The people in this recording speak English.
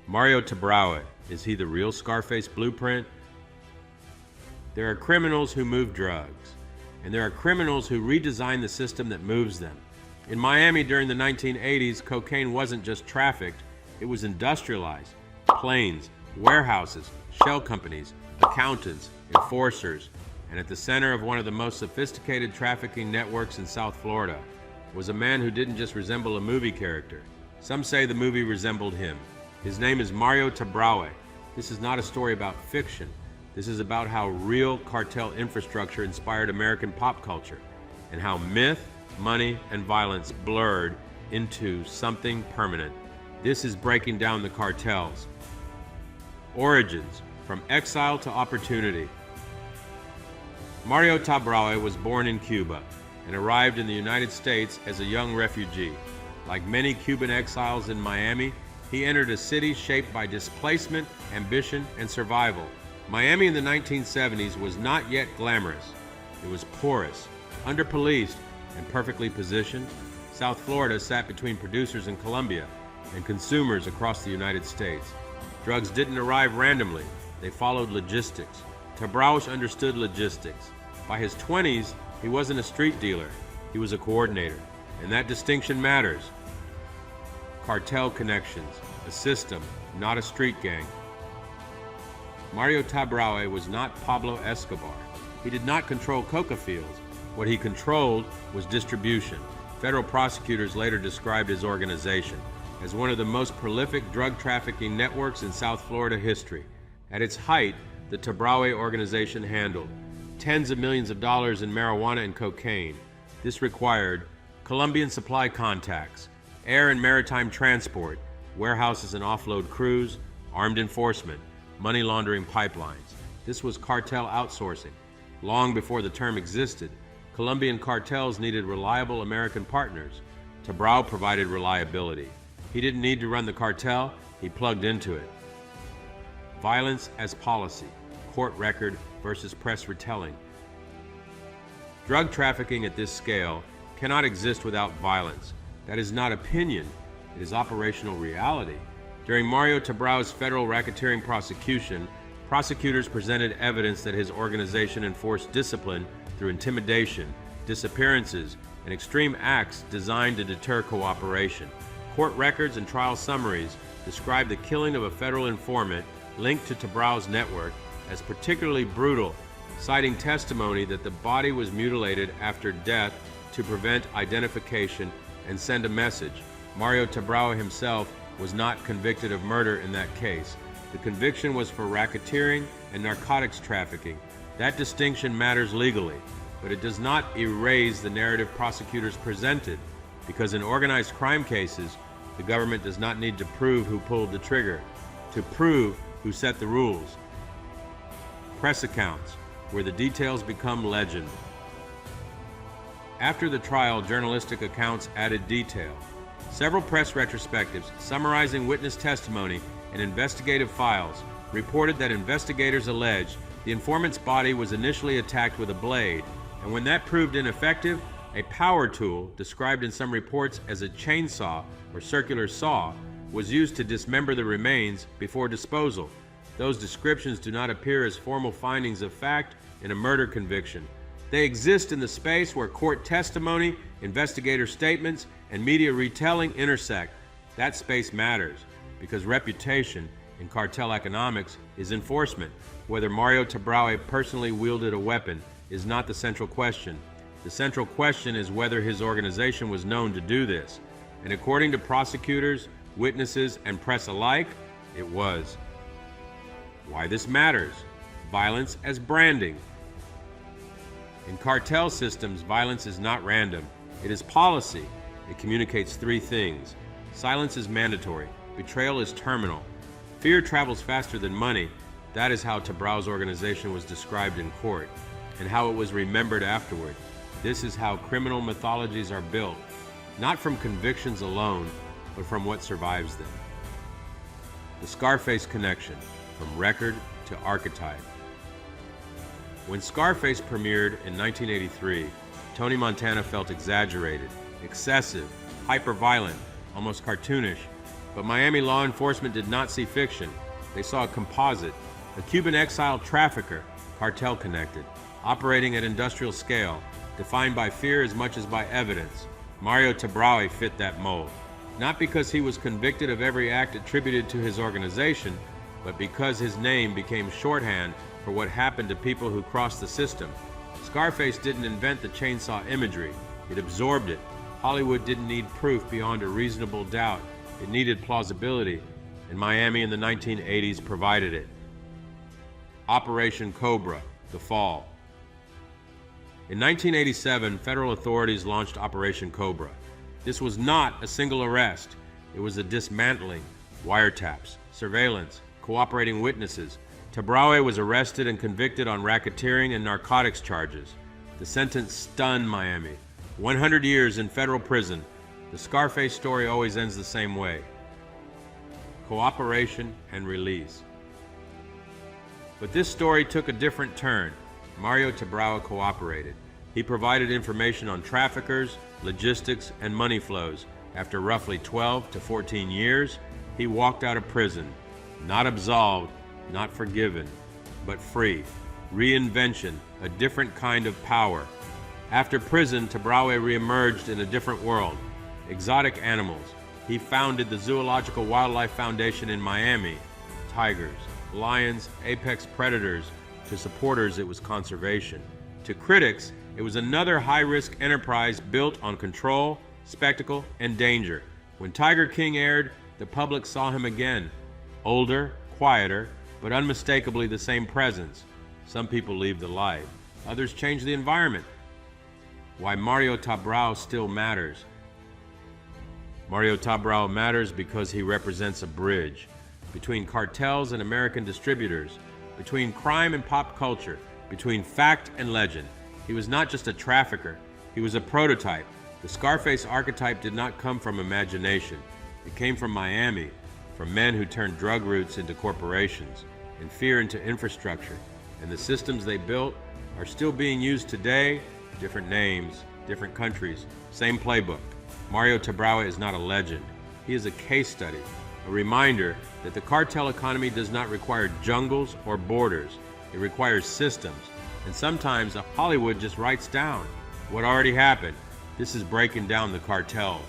Mario Tabrawa, is he the real Scarface Blueprint? There are criminals who move drugs, and there are criminals who redesign the system that moves them. In Miami during the 1980s, cocaine wasn't just trafficked, it was industrialized. Planes, warehouses, shell companies, accountants, enforcers, and at the center of one of the most sophisticated trafficking networks in South Florida was a man who didn't just resemble a movie character. Some say the movie resembled him. His name is Mario Tabraue. This is not a story about fiction. This is about how real cartel infrastructure inspired American pop culture, and how myth, money, and violence blurred into something permanent. This is breaking down the cartels. Origins, from exile to opportunity. Mario Tabraue was born in Cuba and arrived in the United States as a young refugee. Like many Cuban exiles in Miami, he entered a city shaped by displacement, ambition, and survival. Miami in the 1970s was not yet glamorous. It was porous, under-policed, and perfectly positioned. South Florida sat between producers in Colombia and consumers across the United States. Drugs didn't arrive randomly. They followed logistics. Tabraue understood logistics. By his 20s, he wasn't a street dealer. He was a coordinator, and that distinction matters. Cartel connections, a system, not a street gang. Mario Tabraue was not Pablo Escobar. He did not control coca fields. What he controlled was distribution. Federal prosecutors later described his organization as one of the most prolific drug trafficking networks in South Florida history. At its height, the Tabraue organization handled tens of millions of dollars in marijuana and cocaine. This required Colombian supply contacts, air and maritime transport, warehouses and offload crews, armed enforcement, money laundering pipelines. This was cartel outsourcing. Long before the term existed, Colombian cartels needed reliable American partners. Tabraue provided reliability. He didn't need to run the cartel, he plugged into it. Violence as policy, court record versus press retelling. Drug trafficking at this scale cannot exist without violence. That is not opinion, it is operational reality. During Mario Tabraue's federal racketeering prosecution, prosecutors presented evidence that his organization enforced discipline through intimidation, disappearances, and extreme acts designed to deter cooperation. Court records and trial summaries describe the killing of a federal informant linked to Tabraue's network as particularly brutal, citing testimony that the body was mutilated after death to prevent identification and send a message. Mario Tabraue himself was not convicted of murder in that case. The conviction was for racketeering and narcotics trafficking. That distinction matters legally, but it does not erase the narrative prosecutors presented, because in organized crime cases, the government does not need to prove who pulled the trigger, to prove who set the rules. Press accounts, where the details become legend. After the trial, journalistic accounts added detail. Several press retrospectives summarizing witness testimony and investigative files reported that investigators alleged the informant's body was initially attacked with a blade, and when that proved ineffective, a power tool, described in some reports as a chainsaw or circular saw, was used to dismember the remains before disposal. Those descriptions do not appear as formal findings of fact in a murder conviction. They exist in the space where court testimony, investigator statements, and media retelling intersect. That space matters, because reputation in cartel economics is enforcement. Whether Mario Tabraue personally wielded a weapon is not the central question. The central question is whether his organization was known to do this. And according to prosecutors, witnesses, and press alike, it was. Why this matters: violence as branding. In cartel systems, violence is not random. It is policy. It communicates three things. Silence is mandatory. Betrayal is terminal. Fear travels faster than money. That is how Tabraue's organization was described in court, and how it was remembered afterward. This is how criminal mythologies are built, not from convictions alone, but from what survives them. The Scarface connection, from record to archetype. When Scarface premiered in 1983, Tony Montana felt exaggerated, excessive, hyper-violent, almost cartoonish. But Miami law enforcement did not see fiction. They saw a composite, a Cuban exile trafficker, cartel connected, operating at industrial scale, defined by fear as much as by evidence. Mario Tabraue fit that mold, not because he was convicted of every act attributed to his organization, but because his name became shorthand for what happened to people who crossed the system. Scarface didn't invent the chainsaw imagery, it absorbed it. Hollywood didn't need proof beyond a reasonable doubt, it needed plausibility, and Miami in the 1980s provided it. Operation Cobra, The Fall. In 1987, federal authorities launched Operation Cobra. This was not a single arrest. It was a dismantling, wiretaps, surveillance, cooperating witnesses. Tabraue was arrested and convicted on racketeering and narcotics charges. The sentence stunned Miami. 100 years in federal prison. The Scarface story always ends the same way. Cooperation and release. But this story took a different turn. Mario Tabrawa cooperated. He provided information on traffickers, logistics, and money flows. After roughly 12 to 14 years, he walked out of prison. Not absolved, not forgiven, but free. Reinvention, a different kind of power. After prison, Tabraue reemerged in a different world. Exotic animals. He founded the Zoological Wildlife Foundation in Miami. Tigers, lions, apex predators. To supporters, it was conservation. To critics, it was another high-risk enterprise built on control, spectacle, and danger. When Tiger King aired, the public saw him again. Older, quieter, but unmistakably the same presence. Some people leave the light. Others change the environment. Why Mario Tabrawa still matters. Mario Tabrawa matters because he represents a bridge between cartels and American distributors, between crime and pop culture, between fact and legend. He was not just a trafficker, he was a prototype. The Scarface archetype did not come from imagination. It came from Miami, from men who turned drug routes into corporations and fear into infrastructure. And the systems they built are still being used today, different names, different countries, same playbook. Mario Tabrawa is not a legend. He is a case study, a reminder that the cartel economy does not require jungles or borders. It requires systems. And sometimes Hollywood just writes down what already happened. This is breaking down the cartels.